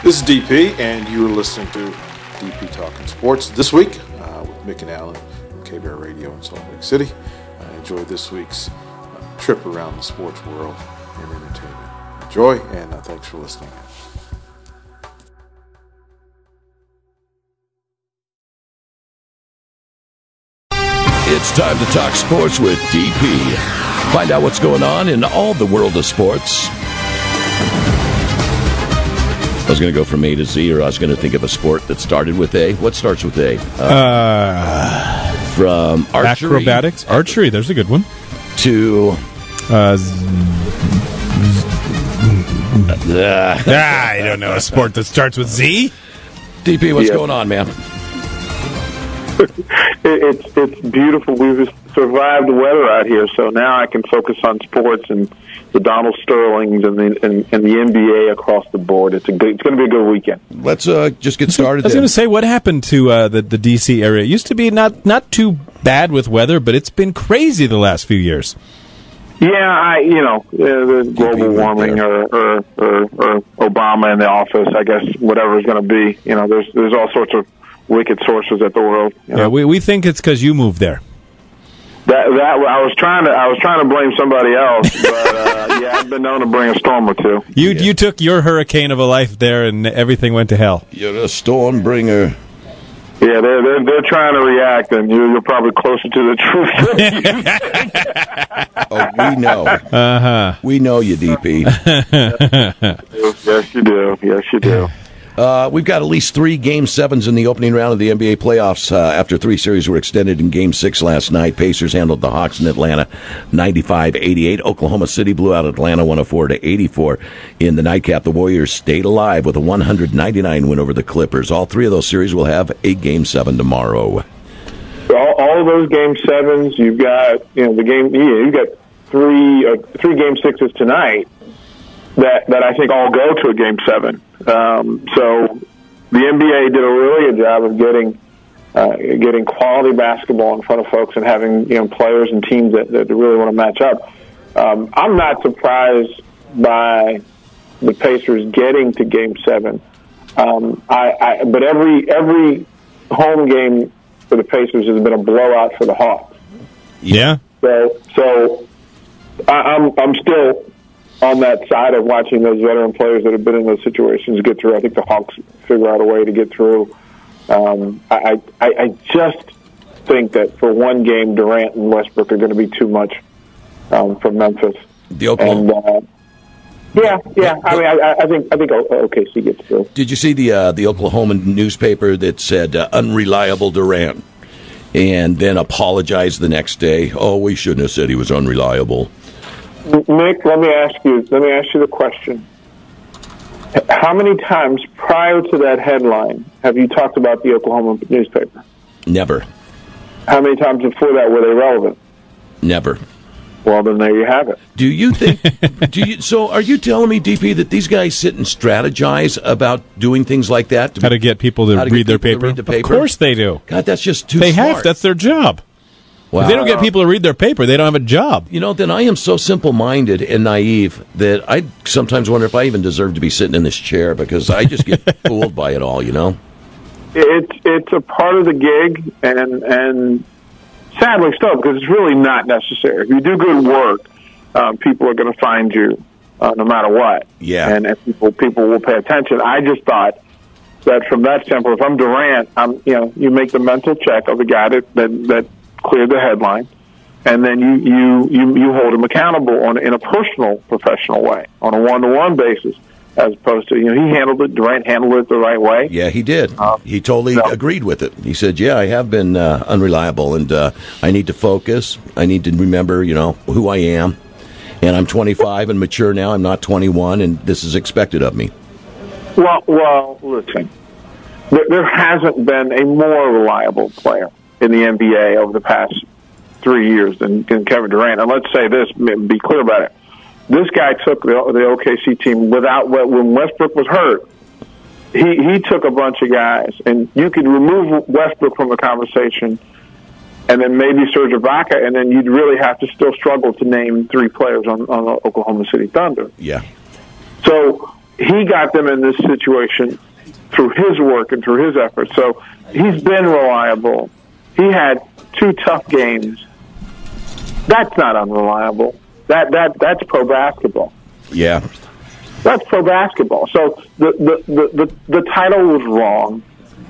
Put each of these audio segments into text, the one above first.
This is DP, and you're listening to DP Talking Sports this week with Mick and Alan from KBER Radio in Salt Lake City. Enjoy this week's trip around the sports world and entertainment. Enjoy, and thanks for listening. It's time to talk sports with DP. Find out what's going on in all the world of sports. I was going to go from A to Z, or I was going to think of a sport that started with A. What starts with A? From archery. Acrobatics. Archery, there's a good one. To... I don't know. A sport that starts with Z? DP, what's going on, man? It's beautiful. We've survived the weather out here, so now I can focus on sports and the Donald Sterlings and the NBA across the board. It's going to be a good weekend. Let's just get started. I was going to say, what happened to the D.C. area? It used to be not too bad with weather, but it's been crazy the last few years. Yeah, the global warming or Obama in the office. I guess whatever is going to be. There's all sorts of wicked sources at the world. Yeah, we think it's because you moved there. That I was trying to blame somebody else, but yeah, I've been known to bring a storm or two. You took your hurricane of a life there, and everything went to hell. You're a storm bringer. Yeah, they're trying to react, and you're probably closer to the truth. Oh, we know. We know you, DP. Yes, you do. Yes, you do. We've got at least 3 Game 7s in the opening round of the NBA playoffs after 3 series were extended in Game 6 last night. Pacers handled the Hawks in Atlanta 95-88. Oklahoma City blew out Atlanta 104-84. In the nightcap, the Warriors stayed alive with a 199 win over the Clippers. All 3 of those series will have a Game 7 tomorrow. All of those Game 7s, you've got you've got 3 Game 6s tonight that I think all go to a Game 7. So the NBA did a really good job of getting quality basketball in front of folks and having players and teams that really want to match up. I'm not surprised by the Pacers getting to Game 7. But every home game for the Pacers has been a blowout for the Hawks. Yeah. So I'm still on that side of watching those veteran players that have been in those situations get through. I think the Hawks figure out a way to get through. I just think that for one game, Durant and Westbrook are going to be too much for Memphis. The Oklahoma. I think OKC gets through. Did you see the Oklahoma newspaper that said unreliable Durant, and then apologized the next day? Oh, we shouldn't have said he was unreliable. Mick, let me ask you the question. How many times prior to that headline have you talked about the Oklahoma newspaper? Never. How many times before that were they relevant? Never. Well, then there you have it. Do you think? So, are you telling me, DP, that these guys sit and strategize about doing things like that? How to get people to read their paper? Of course they do. God, that's just too smart. They have. That's their job. Wow. If they don't get people to read their paper, they don't have a job. Then I am so simple-minded and naive that I sometimes wonder if I even deserve to be sitting in this chair, because I just get fooled by it all, It's a part of the gig, and sadly so, because it's really not necessary. If you do good work, people are going to find you no matter what. Yeah. And people will pay attention. I just thought that from that standpoint, if I'm Durant, you make the mental check of the guy that cleared the headline, and then you hold him accountable in a personal, professional way, on a one-to-one basis, as opposed to Durant handled it the right way. Yeah, he did. He totally agreed with it. He said, "Yeah, I have been unreliable, and I need to focus. I need to remember, who I am, and I'm 25 and mature now. I'm not 21, and this is expected of me." Well, listen, there hasn't been a more reliable player in the NBA over the past 3 years than Kevin Durant. And let's say this, be clear about it. This guy took the OKC team when Westbrook was hurt. He took a bunch of guys, and you could remove Westbrook from the conversation, and then maybe Serge Ibaka, and then you'd really have to still struggle to name 3 players on the Oklahoma City Thunder. Yeah. So he got them in this situation through his work and through his efforts. So he's been reliable. He had 2 tough games. That's not unreliable. That's pro basketball. Yeah. That's pro basketball. So the title was wrong.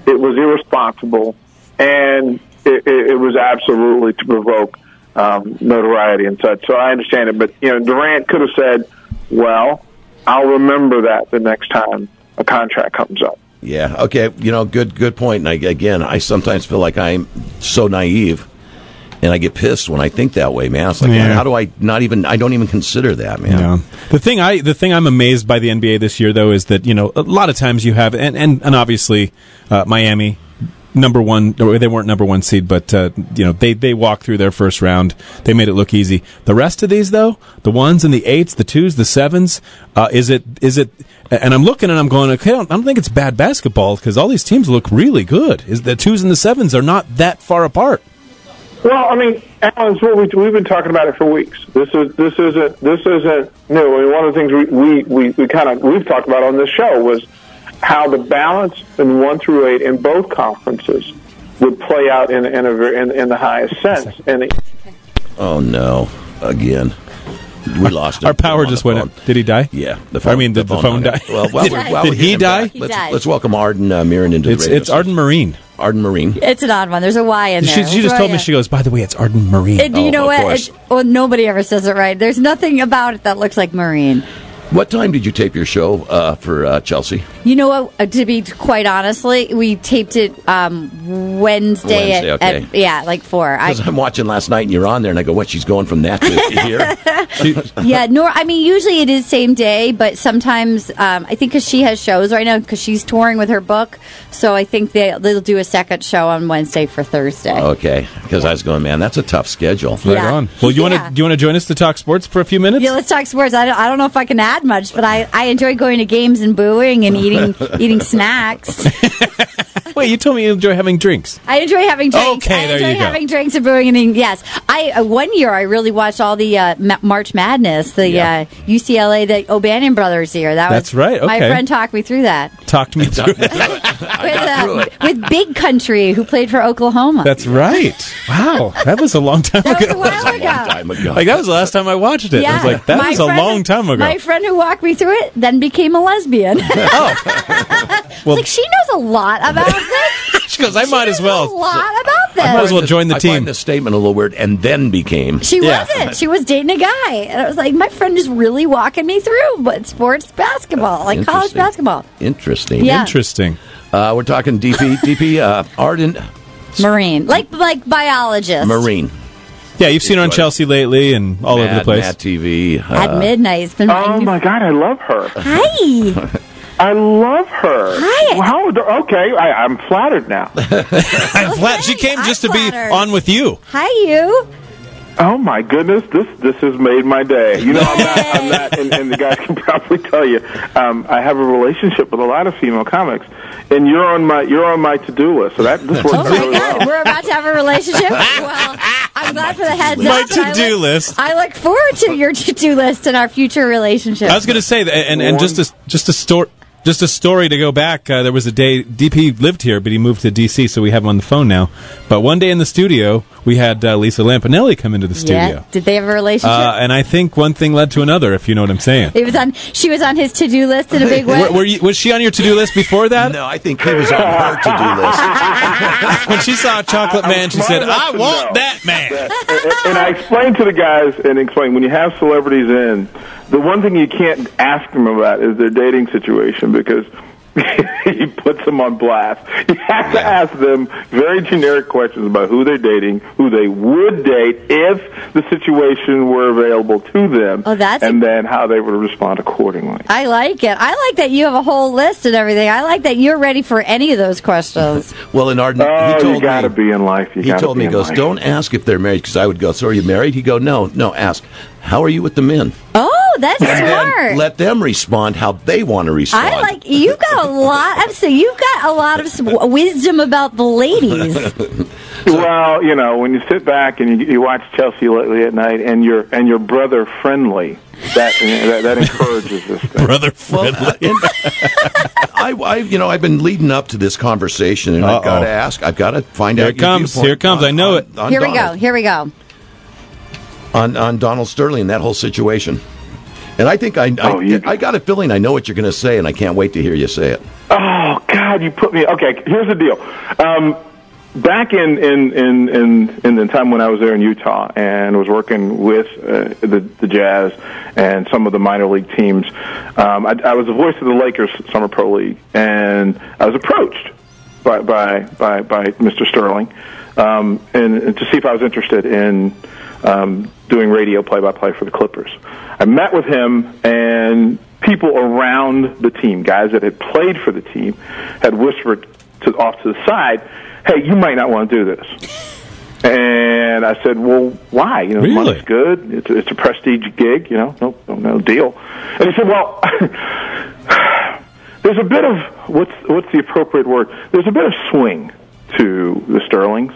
It was irresponsible, and it was absolutely to provoke notoriety and such. So I understand it, but Durant could have said, "Well, I'll remember that the next time a contract comes up." Yeah. Okay. Good point. And I sometimes feel like I'm so naive, and I get pissed when I think that way, man. It's like, man, how do I I don't even consider that, man. Yeah. The thing I'm amazed by the NBA this year, though, is that, a lot of times you have, and obviously Miami, number one, they weren't number one seed, but, they walked through their first round. They made it look easy. The rest of these, though, the 1s and the 8s, the 2s, the 7s, is it, and I'm looking and I'm going, okay, I don't think it's bad basketball because all these teams look really good. The 2s and the 7s are not that far apart. Well, I mean, Alan, we've been talking about it for weeks. This isn't new. I mean, one of the things we've talked about on this show was how the balance in 1 through 8 in both conferences would play out in the highest sense. Oh no! Again, we lost. Our power just went out. Did he die? Yeah. Did the phone die? Well, did he die? Let's welcome Arden Marin into the radio. It's Arden Marin. Arden Marin. It's an odd one. There's a Y in there. She just told me, she goes, by the way, it's Arden Marin. You know what? Nobody ever says it right. There's nothing about it that looks like Marine. What time did you tape your show for Chelsea? You know what? To be quite honestly, we taped it Wednesday at like 4. Because I'm watching last night and you're on there, and I go, what? She's going from that to here? Yeah, usually it is same day, but sometimes I think because she has shows right now because she's touring with her book, so I think they'll do a second show on Wednesday for Thursday. Okay, because I was going, man, that's a tough schedule. Right on. Well, do you want to join us to talk sports for a few minutes? Yeah, let's talk sports. I don't know if I can add much, but I enjoy going to games and booing and eating snacks. Wait, you told me you enjoy having drinks. I enjoy having drinks. Okay, there you go. I enjoy having drinks and booing and eating. Yes, one year I really watched all the March Madness, the UCLA, the O'Bannon brothers here. That's right. Okay. My friend talked me through that. Talked me through it. With Big Country, who played for Oklahoma. That's right. Wow, that was a long time ago. That was a while ago. Like, that was the last time I watched it. Yeah. I was like, that was a long time ago. My friend who walked me through it then became a lesbian. Well, she knows a lot about this. She goes, I might as well. A lot about this. I might as well join the team. I find the statement a little weird, and then became. She wasn't. She was dating a guy. And I was like, my friend is really walking me through sports basketball, like college basketball. Interesting. Yeah. Interesting. We're talking DP, Arden. Marine. Like biologist. Marine. Yeah, you've seen her on Chelsea lately and all over the place. Mad TV. At midnight. It's been my God, I love her. Hi. I love her. Hi. Okay, I'm flattered now. I'm flattered. She came just to be on with you. Hi, you. Oh my goodness, this has made my day. I'm not, and the guys can probably tell you, I have a relationship with a lot of female comics, and you're on my to-do list. So this works really well. We're about to have a relationship. Well, I'm glad for the heads up. My to-do list. I look forward to your to-do list and our future relationship. I was going to say, and just a story to go back. There was a day DP lived here, but he moved to DC, so we have him on the phone now. But one day in the studio, we had Lisa Lampanelli come into the studio. Yeah. Did they have a relationship? And I think one thing led to another, if you know what I'm saying. She was on his to-do list in a big way. Was she on your to-do list before that? No, I think he was on her to-do list. When she saw Chocolate Man, she said, I want that man. And I explained to the guys, when you have celebrities in, the one thing you can't ask them about is their dating situation, because he puts them on blast. You have to ask them very generic questions about who they're dating, who they would date if the situation were available to them, and then how they would respond accordingly. I like it. I like that you have a whole list and everything. I like that you're ready for any of those questions. Well, in Arden, he told you got to be in life. He told me, he goes, don't ask if they're married, because I would go, so are you married? He'd go, no, ask, how are you with the men? Oh, Oh, that's smart. Let them respond how they want to respond. I like you've got a lot. I'm saying you've got a lot of wisdom about the ladies. Well, when you sit back and you watch Chelsea lately at night, and you're brother friendly, that encourages this thing. Brother friendly. I've been leading up to this conversation, and I've got to ask. I've got to find out. Here it comes. I know it. Here we go. On Donald Sterling, that whole situation. And I think I got a feeling I know what you're going to say, and I can't wait to hear you say it. Oh God, you put me. Okay, here's the deal. Back in the time when I was there in Utah and was working with the Jazz and some of the minor league teams, I was the voice of the Lakers Summer Pro League, and I was approached by Mr. Sterling and to see if I was interested in doing radio play-by-play for the Clippers. I met with him, and people around the team, guys that had played for the team, had whispered off to the side, "Hey, you might not want to do this." And I said, "Well, why? Really? Money's good. It's a prestige gig. No deal." And he said, "Well, there's a bit of what's the appropriate word? There's a bit of swing to the Sterlings,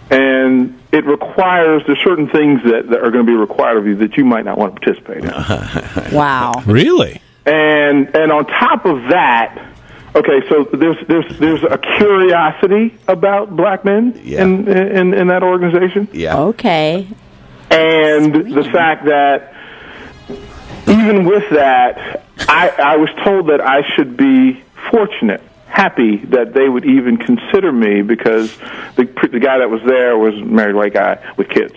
and there's certain things that are going to be required of you that you might not want to participate in." Wow. Really? And on top of that. Okay, so there's a curiosity about black men in that organization. Yeah. Okay. And the fact that even with that, I was told that I should be fortunate, happy that they would even consider me because the guy that was there was a married white guy with kids.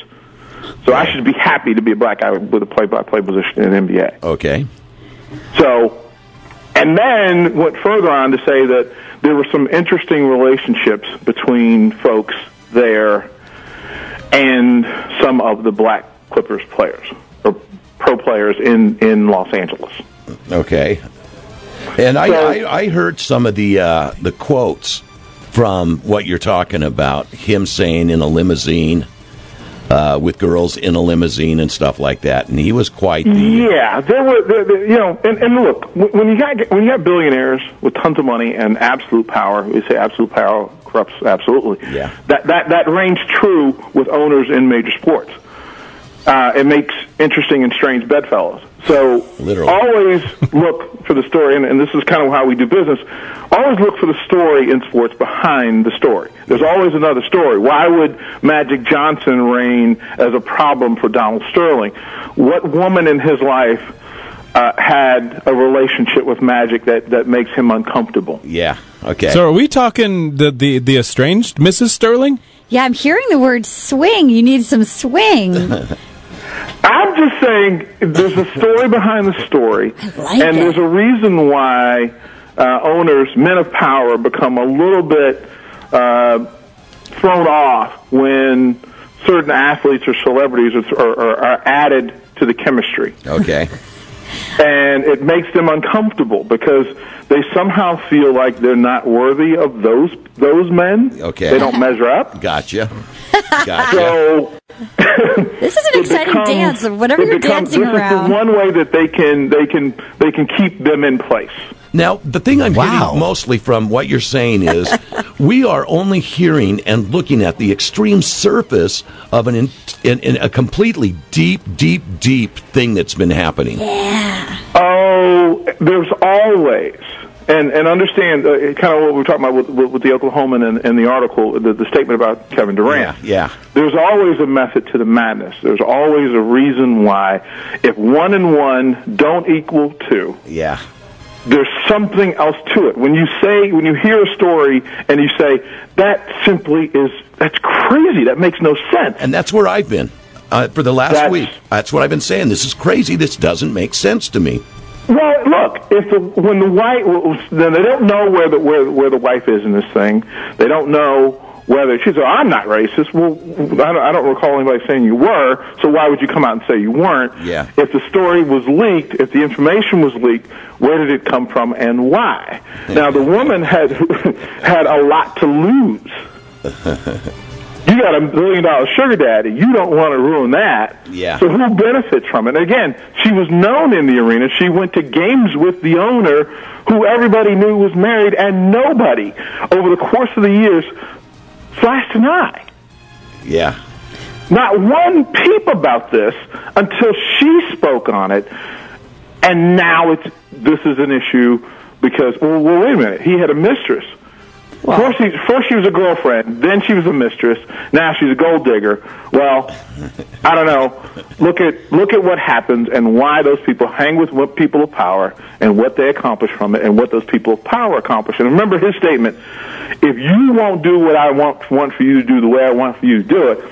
So I should be happy to be a black guy with a play-by-play position in the NBA. Okay. So. And then went further on to say that there were some interesting relationships between folks there and some of the black Clippers players or pro players in Los Angeles. Okay. And I heard some of the quotes from what you're talking about, him saying in a limousine, with girls in a limousine and stuff like that, and he was quite the... Yeah, there were, and look, when you got billionaires with tons of money and absolute power, we say absolute power corrupts absolutely. Yeah. That reigns true with owners in major sports. It makes interesting and strange bedfellows. So Literally. Always look for the story, and this is kind of how we do business. Always look for the story in sports behind the story. There's always another story. Why would Magic Johnson reign as a problem for Donald Sterling? What woman in his life had a relationship with Magic that makes him uncomfortable? Yeah, okay. So are we talking the estranged Mrs. Sterling? Yeah, I'm hearing the word swing. You need some swing. I'm just saying there's a story behind the story, and there's a reason why owners, men of power, become a little bit thrown off when certain athletes or celebrities are added to the chemistry. Okay. And it makes them uncomfortable because they somehow feel like they're not worthy of those men. Okay. They don't measure up. Gotcha. So this is an exciting dance of whatever you're dancing around. This is the one way that they can keep them in place. Now, the thing I'm getting mostly from what you're saying is we are only hearing and looking at the extreme surface of in a completely deep thing that's been happening. Yeah. Oh, there's always, and understand kind of what we're talking about with the Oklahoman and the article, the statement about Kevin Durant. Yeah. There's always a method to the madness. There's always a reason why if 1 and 1 don't equal 2. Yeah. There's something else to it. When you hear a story and you say, that's crazy, that makes no sense. And that's where I've been for the last week. That's what I've been saying. This is crazy. This doesn't make sense to me. Well, look, when the wife, then they don't know where the wife is in this thing. They don't know whether she said, "I'm not racist." Well, I don't recall anybody saying you were. So why would you come out and say you weren't? Yeah. If the story was leaked, if the information was leaked, where did it come from and why? Now the woman had a lot to lose. You got $1 billion sugar daddy. You don't want to ruin that. Yeah. So who benefits from it? And again, she was known in the arena. She went to games with the owner, who everybody knew was married, and nobody over the course of the years flashed an eye. Yeah. Not one peep about this until she spoke on it, and now this is an issue because, well, wait a minute, he had a mistress. Wow. First she was a girlfriend, then she was a mistress, now she's a gold digger. Well, I don't know. Look at what happens and why those people hang with what people of power and what they accomplish from it and what those people of power accomplish. And remember his statement, if you won't do what I want for you to do the way I want for you to do it,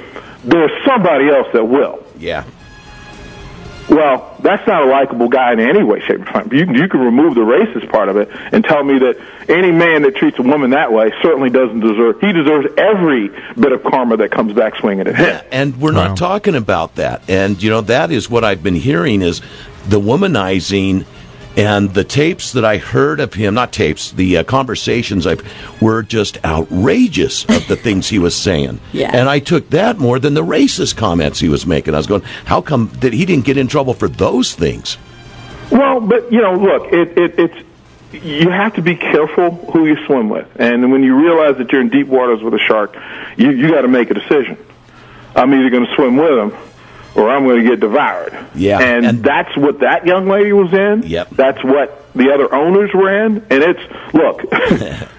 there's somebody else that will. Yeah. Well, that's not a likable guy in any way, shape, or form. You can remove the racist part of it and tell me that any man that treats a woman that way certainly doesn't deserve. He deserves every bit of karma that comes back swinging at him. Yeah, and we're not talking about that. And, that is what I've been hearing is the womanizing. And the tapes that I heard of him, not tapes, the conversations were just outrageous of the things he was saying. Yeah. And I took that more than the racist comments he was making. I was going, how come that he didn't get in trouble for those things? Well, but, look, it's you have to be careful who you swim with. And when you realize that you're in deep waters with a shark, you got to make a decision. I'm either going to swim with him or I'm going to get devoured. Yeah. And that's what that young lady was in. Yep. That's what the other owners were in. And look,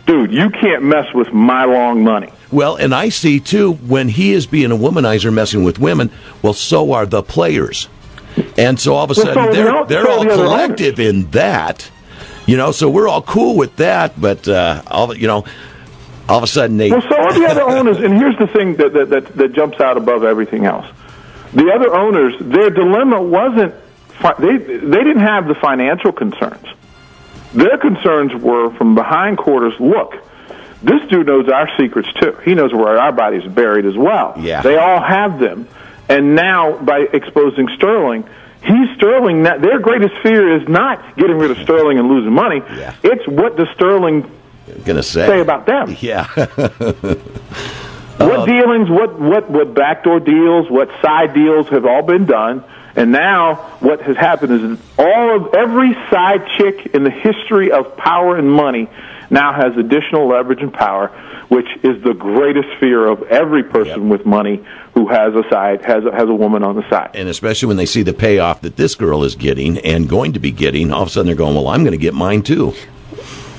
dude, you can't mess with my long money. Well, and I see, too, when he is being a womanizer messing with women, well, so are the players. And so all of a sudden, they're all collective in that. So we're all cool with that, but, all of a sudden they... Well, so are the other owners, and here's the thing that jumps out above everything else. The other owners, their dilemma wasn't, they didn't have the financial concerns. Their concerns were from behind quarters, look, this dude knows our secrets too. He knows where our bodies are buried as well. Yeah. They all have them. And now, by exposing Sterling, their greatest fear is not getting rid of Sterling and losing money. Yeah. It's what does Sterling say about them. Yeah. What dealings, what backdoor deals, what side deals have all been done, and now what has happened is every side chick in the history of power and money now has additional leverage and power, which is the greatest fear of every person with money who has a woman on the side. And especially when they see the payoff that this girl is getting and going to be getting, all of a sudden they're going, well, I'm going to get mine too.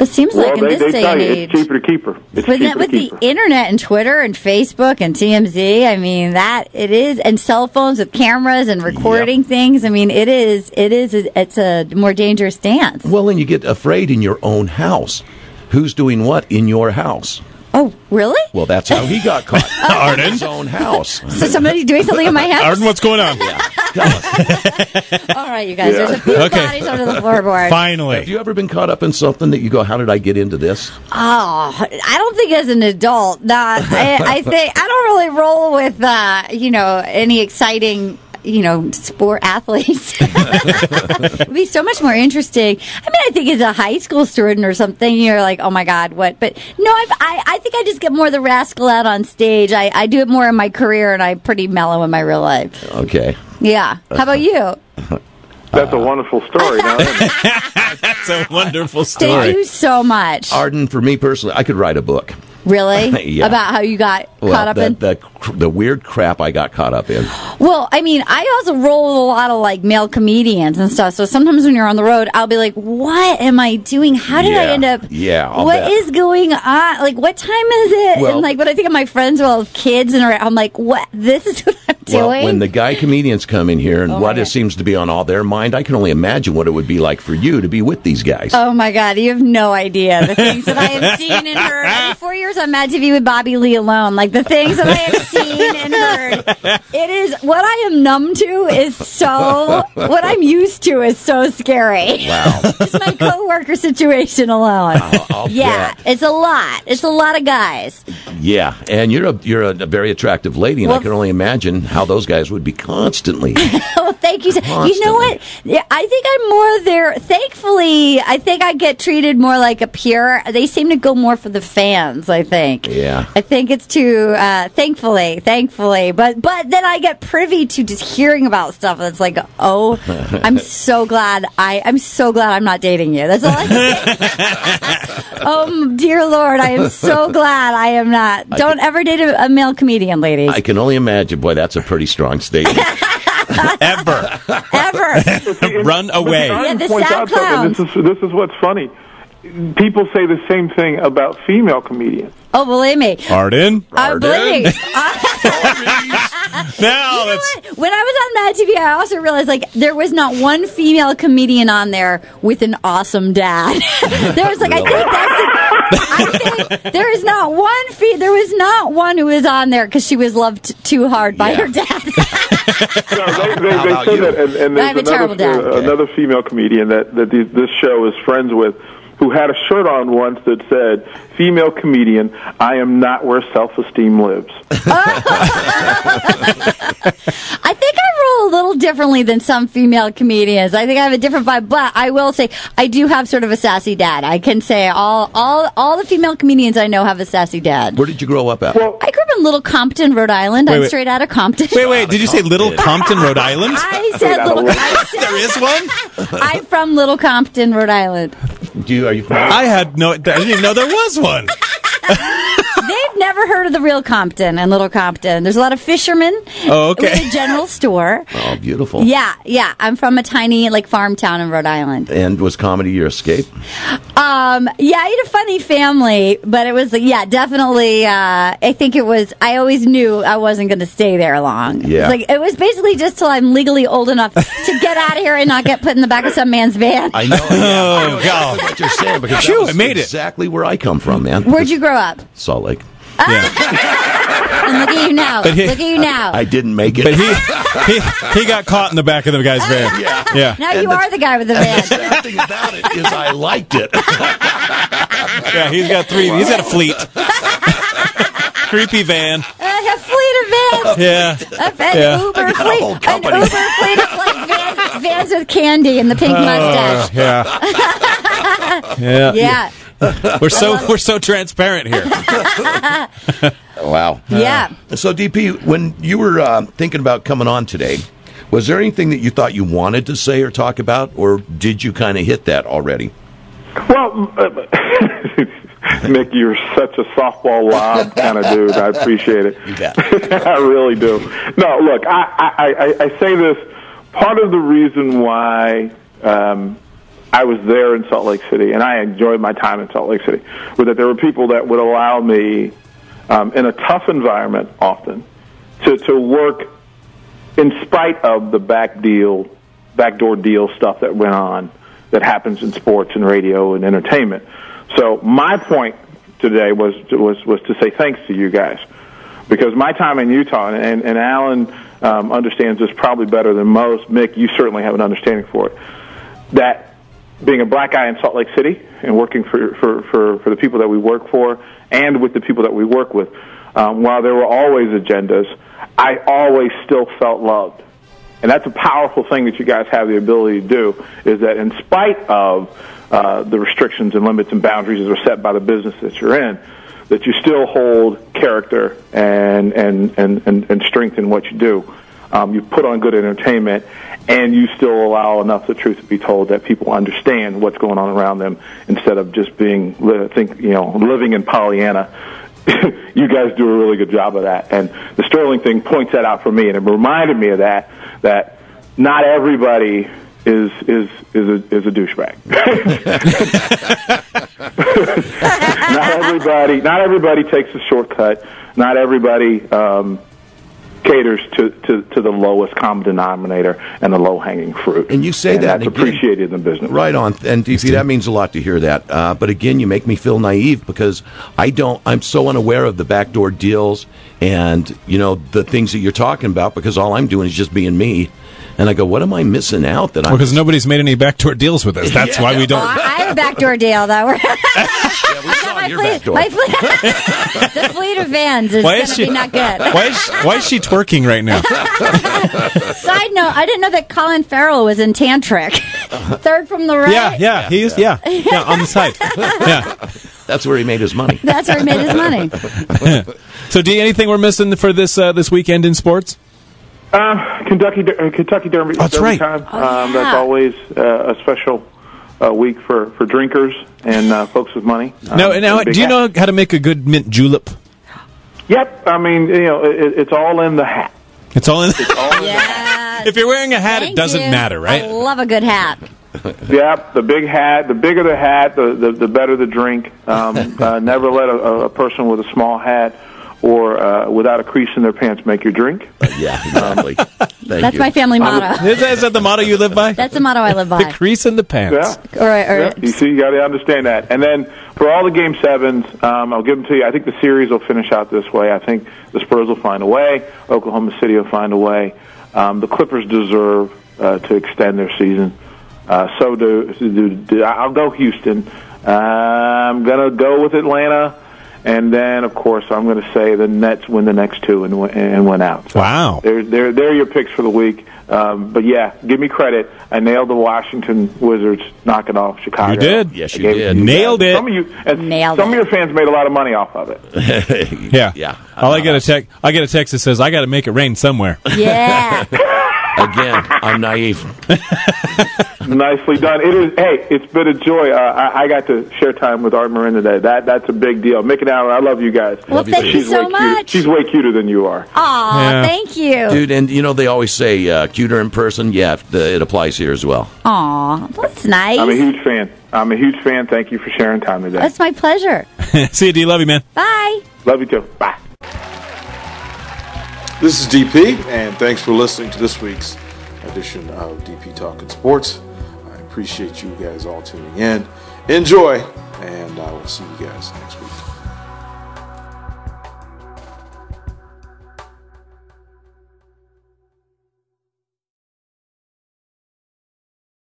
It seems like in this day and age, it's cheaper to keep her. With the internet and Twitter and Facebook and TMZ, I mean that it is, and cell phones with cameras and recording things. I mean, it's a more dangerous dance. Well, and you get afraid in your own house. Who's doing what in your house? Oh, really? Well, that's how he got caught. Arden? In his own house. So somebody's doing something in my house? Arden, what's going on? Yeah. Tell us. All right, you guys. There's a few bodies under the floorboard. Finally. Have you ever been caught up in something that you go, how did I get into this? Oh, I don't think as an adult. I think I don't really roll with any exciting sport athletes. It'd be so much more interesting. I mean, I think as a high school student or something, you're like, oh my God, what? But no, I think I just get more the rascal out on stage. I do it more in my career, and I'm pretty mellow in my real life. Okay. Yeah. How about you? That's a wonderful story. Now, isn't it? That's a wonderful story. Thank you so much. Arden, for me personally, I could write a book. Really? Yeah. About how you got caught up in? The weird crap I got caught up in. Well, I mean, I also roll with a lot of like male comedians and stuff. So sometimes when you're on the road, I'll be like, what am I doing? How did I end up? Yeah. What is going on? Like, what time is it? Well, and like, when I think of my friends who have kids and I'm like, what? This is what I'm doing? Well, when the guy comedians come in here and what it seems to be on all their mind, I can only imagine what it would be like for you to be with these guys. Oh my God, you have no idea the things that I have seen and heard. I mean, 4 years on Mad TV with Bobby Lee alone, like the things that I have seen and heard. It is what I am numb to is so. What I'm used to is so scary. Wow, just my coworker situation alone. I'll bet. It's a lot. It's a lot of guys. Yeah, and you're a very attractive lady, and I can only imagine how those guys would be constantly. Well, thank you. You know what? I think I'm more there. Thankfully, I think I get treated more like a peer. They seem to go more for the fans. I I think. Yeah. I think it's too, thankfully. But then I get privy to just hearing about stuff that's like, oh, I'm so glad I'm not dating you. That's all I can say. Oh, dear Lord, I am so glad I am not. Don't ever date a male comedian, ladies. I can only imagine. Boy, that's a pretty strong statement. Ever. Run away. Yeah, the points sad out something. clowns. This is what's funny. People say the same thing about female comedians. Oh, believe me. Arden. Believe me. Now What? When I was on Mad TV, I also realized there was not one female comedian on there with an awesome dad. There was Really? I think there is not one there was not one who was on there because she was loved too hard by her dad. No, they say that, and I have a terrible dad. Another female comedian that this show is friends with, who had a shirt on once that said, "Female comedian, I am not where self-esteem lives." I think I roll a little differently than some female comedians. I think I have a different vibe, but I will say I do have sort of a sassy dad. I can say all the female comedians I know have a sassy dad. Where did you grow up at? Well, I grew up in Little Compton, Rhode Island. I'm straight out of Compton. Wait, did you say Little Compton, Rhode Island? I said Little. There is one? I'm from Little Compton, Rhode Island. Are you from? I didn't even know there was one. They've never heard of the real Compton and Little Compton. There's a lot of fishermen. Oh, okay. With a general store. Oh, beautiful. Yeah. I'm from a tiny farm town in Rhode Island. And was comedy your escape? I had a funny family, but it was definitely. I think it was. I always knew I wasn't going to stay there long. Yeah. It was basically just till I'm legally old enough to get out of here and not get put in the back of some man's van. I know. Oh, God. What you're saying, because Phew, that was I made it. exactly where I come from, man. Where'd you grow up? Salt Lake. Yeah. And look at you now. Look at you now. I didn't make it. But he got caught in the back of the guy's van. Yeah. Now you are the guy with the van. The sad thing about it is I liked it. Yeah, he's got a fleet. Creepy van. A fleet of vans. Yeah. An Uber fleet. An Uber fleet of vans with candy and the pink mustache. Yeah. We're so transparent here. Wow. Yeah. So, DP, when you were thinking about coming on today, was there anything that you thought you wanted to say or talk about, or did you kind of hit that already? Well, Mick, you're such a softball lob kind of dude. I appreciate it. You bet. I really do. No, look, I say this. Part of the reason why I was there in Salt Lake City, and I enjoyed my time in Salt Lake City, was that there were people that would allow me, in a tough environment often, to work in spite of the backdoor deal stuff that went on, that happens in sports and radio and entertainment. So my point today was to say thanks to you guys, because my time in Utah, and Alan understands this probably better than most. Mick, you certainly have an understanding for it, that being a black guy in Salt Lake City and working for the people that we work for and with the people that we work with, while there were always agendas, I always still felt loved. And that's a powerful thing that you guys have the ability to do, is that in spite of the restrictions and limits and boundaries that are set by the business that you're in, that you still hold character and strength in what you do. You put on good entertainment, and you still allow enough the truth to be told that people understand what's going on around them, instead of just living in Pollyanna. You guys do a really good job of that, and the Sterling thing points that out for me, and it reminded me of that not everybody is a douchebag. Not everybody takes a shortcut. Not everybody caters to the lowest common denominator and the low-hanging fruit. And you say that, that's appreciated in the business. Right on. And DP, that means a lot to hear that. But again, you make me feel naive, because I'm so unaware of the backdoor deals and, the things that you're talking about, because all I'm doing is just being me. And I go, what am I missing out? Because nobody's made any backdoor deals with us. That's why we don't. Well, I have a backdoor deal, though. We saw your backdoor. The fleet of vans is going to be not good. Why is she twerking right now? Side note, I didn't know that Colin Farrell was in Tantric. Third from the right. Yeah, he is. Yeah, on the side. Yeah. That's where he made his money. That's where he made his money. So, D, anything we're missing for this weekend in sports? Kentucky Derby. That's Derby right. Time. Oh, yeah. That's always a special week for drinkers and folks with money. Now, do you know how to make a good mint julep? Yep. I mean, it's all in the hat. It's all in. Yeah. If you're wearing a hat, Thank it doesn't you. matter, right? I love a good hat. Yep, the big hat. The bigger the hat, the better the drink. Never let a person with a small hat or without a crease in their pants make your drink. Yeah, exactly. That's my family motto. Is that the motto you live by? That's the motto I live by. The crease in the pants. Yeah. Or You see, you got to understand that. And then for all the Game 7s, I'll give them to you. I think the series will finish out this way. I think the Spurs will find a way. Oklahoma City will find a way. The Clippers deserve to extend their season. So do I'll go Houston. I'm going to go with Atlanta. And then, of course, I'm going to say the Nets win the next two and win out. So Wow. They're your picks for the week. But, yeah, give me credit. I nailed the Washington Wizards knocking off Chicago. You did. Yes, you did. Nailed it. Some of your fans made a lot of money off of it. Yeah. Yeah. I get a text that says, I got to make it rain somewhere. yeah. Again, I'm naive. Nicely done. It is. Hey, it's been a joy. I got to share time with Arden Marin today. That's a big deal. Mick and Alan, I love you guys. Well, thank you so much. She's way cuter than you are. Aw, Yeah. thank you. Dude, and they always say cuter in person. Yeah, it applies here as well. Aw, that's nice. I'm a huge fan. Thank you for sharing time today. That's my pleasure. See you, D. Love you, man. Bye. Love you too. Bye. This is DP, and thanks for listening to this week's edition of DP Talking Sports. I appreciate you guys all tuning in. Enjoy, and I will see you guys next week.